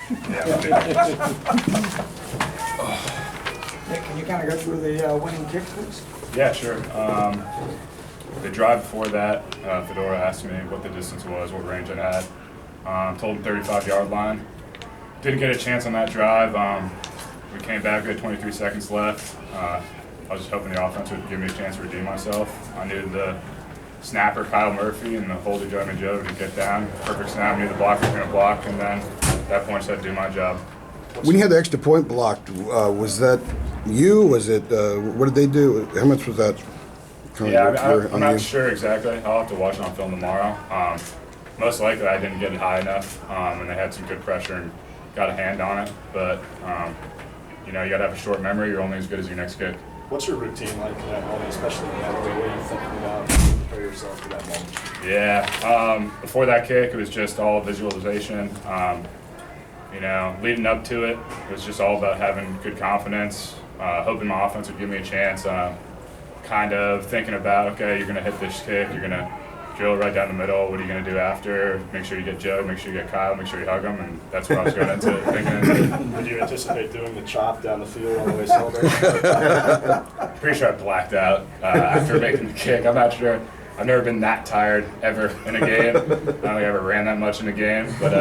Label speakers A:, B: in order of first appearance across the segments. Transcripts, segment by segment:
A: Nick, can you kind of go through the winning kick, please?
B: Yeah, sure. The drive before that, Fedora asked me what the distance was, what range I had. Told him 35-yard line. Didn't get a chance on that drive. We came back, we had 23 seconds left. I was just hoping the offense would give me a chance to redeem myself. I needed the snapper, Kyle Murphy, and the holder, Joe to get down. Perfect snap, knew the blocker was going to block, and then at that point, I just had to do my job.
C: When you had the extra point blocked, was that you? Was it, what did they do? How much was that?
B: I'm not sure exactly. I'll have to watch it on film tomorrow. Most likely I didn't get it high enough, and they had some good pressure and got a hand on it. But, you got to have a short memory. You're only as good as your next kick.
D: What's your routine like for that moment, especially in that way? What are you thinking about to prepare yourself for that moment?
B: Yeah, before that kick, it was just all visualization. Leading up to it, it was just all about having good confidence, hoping my offense would give me a chance. Kind of thinking about, okay, you're going to hit this kick, you're going to drill right down the middle. What are you going to do after? Make sure you get Joe, make sure you get Kyle, make sure you hug them, and that's what I was going into thinking.
D: Did you anticipate doing the chop down the field on the way celebrating?
B: Pretty sure I blacked out after making the kick. I'm not sure. I've never been that tired ever in a game. I don't think I ever ran that much in a game, but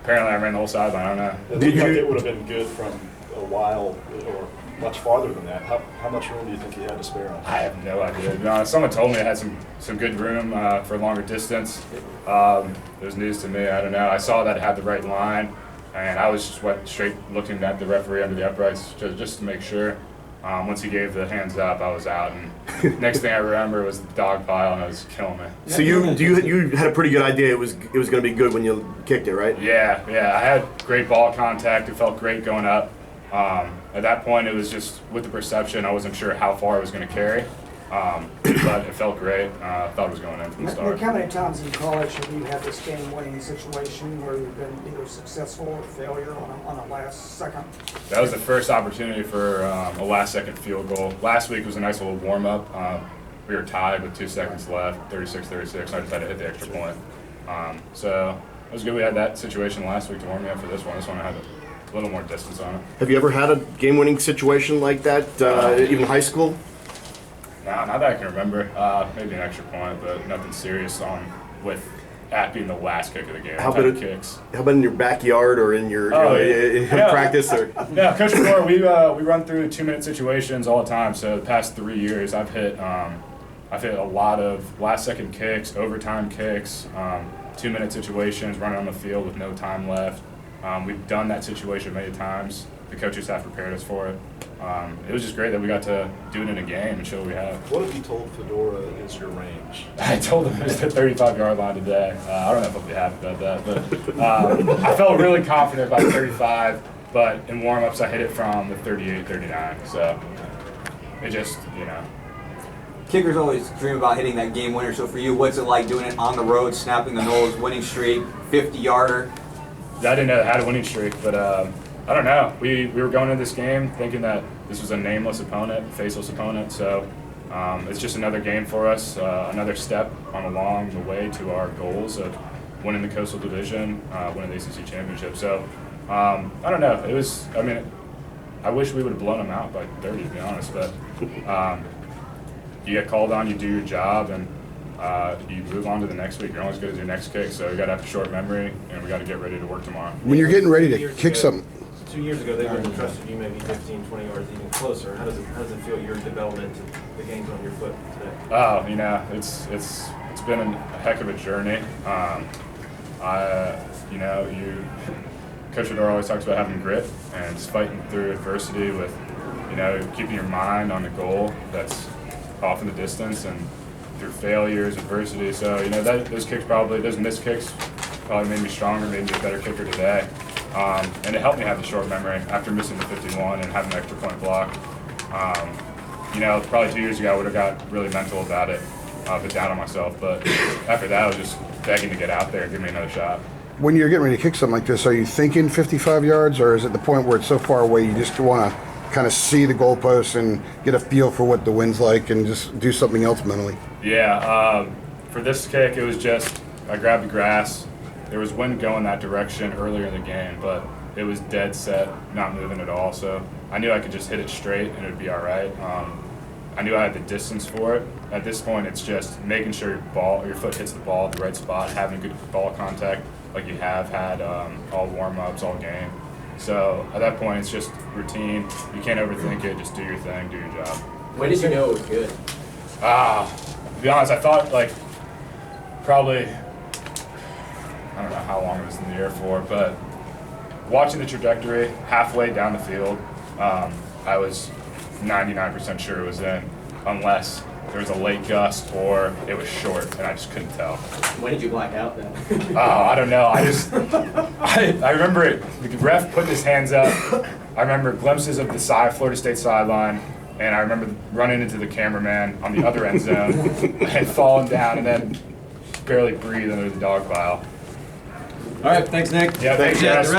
B: apparently I ran the whole sideline. I don't know.
D: It looked like it would have been good from a while or much farther than that. How much room do you think you had to spare on?
B: I have no idea. To be honest, someone told me I had some good room for a longer distance. It was news to me. I don't know. I saw that it had the right line, and I was just went straight looking at the referee under the uprights just to make sure. Once he gave the hands up, I was out, and next thing I remember was the dog pile, and it was killing me.
E: So you had a pretty good idea it was going to be good when you kicked it, right?
B: Yeah. I had great ball contact. It felt great going up. At that point, it was just with the perception. I wasn't sure how far it was going to carry, but it felt great. I thought it was going in from the start.
A: Nick, how many times in college have you had this game-winning situation where you've been either successful or failure on a last second?
B: That was the first opportunity for a last-second field goal. Last week was a nice little warm-up. We were tied with 2 seconds left, 36-36, and I just had to hit the extra point. So it was good we had that situation last week to warm me up for this one. This one I had a little more distance on it.
E: Have you ever had a game-winning situation like that, even high school?
B: No, not that I can remember. Maybe an extra point, but nothing serious with that being the last kick of the game.
E: How about in your backyard or in your practice? Or?
B: Yeah, Coach Fedora, we run through 2-minute situations all the time. So the past 3 years, I've hit a lot of last-second kicks, overtime kicks, 2-minute situations, running on the field with no time left. We've done that situation many times. The coaches have prepared us for it. It was just great that we got to do it in a game and show what we have.
D: What have you told Fedora is your range?
B: I told him it was the 35-yard line today. I don't know if I'll be happy about that, but I felt really confident about 35, but in warm-ups I hit it from the 38, 39. So it just,
F: Kickers always dream about hitting that game winner. So for you, what's it like doing it on the road, snapping the Knowles winning streak, 50-yarder?
B: I didn't know I had a winning streak, but I don't know. We were going into this game thinking that this was a nameless opponent, faceless opponent. So it's just another game for us, another step along the way to our goals of winning the Coastal Division, winning the ACC Championship. So I don't know. I wish we would have blown them out by 30, to be honest. But you get called on, you do your job, and you move on to the next week. You're only as good as your next kick, so you got to have a short memory, and we got to get ready to work tomorrow.
C: When you're getting ready to kick something.
G: 2 years ago, they would have trusted you maybe 15, 20 yards even closer. How does it feel your development and the game's on your foot today?
B: Oh, it's been a heck of a journey. Coach Fedora always talks about having grit and just fighting through adversity with, keeping your mind on the goal that's off in the distance and through failures, adversity. So, those missed kicks probably made me stronger, made me a better kicker today. And it helped me have the short memory after missing the 51 and having an extra point block. Probably 2 years ago I would have got really mental about it, been down on myself. But after that, I was just begging to get out there and give me another shot.
C: When you're getting ready to kick something like this, are you thinking 55 yards, or is it the point where it's so far away you just want to kind of see the goalpost and get a feel for what the wind's like and just do something else mentally?
B: Yeah, for this kick, it was just I grabbed the grass. There was wind going that direction earlier in the game, but it was dead set, not moving at all. So I knew I could just hit it straight and it would be all right. I knew I had the distance for it. At this point, it's just making sure your foot hits the ball at the right spot, having good ball contact like you have had all warm-ups, all game. So at that point, it's just routine. You can't overthink it. Just do your thing, do your job.
H: When did you know it was good?
B: To be honest, I thought like probably, I don't know how long it was in the air for, but watching the trajectory halfway down the field, I was 99% sure it was in, unless there was a late gust or it was short, and I just couldn't tell.
H: When did you black out then?
B: I don't know. I remember it. The ref put his hands up. I remember glimpses of the Florida State sideline, and I remember running into the cameraman on the other end zone and falling down, and then barely breathe under the dog pile.
F: All right, thanks, Nick.
B: Yeah, thanks, guys.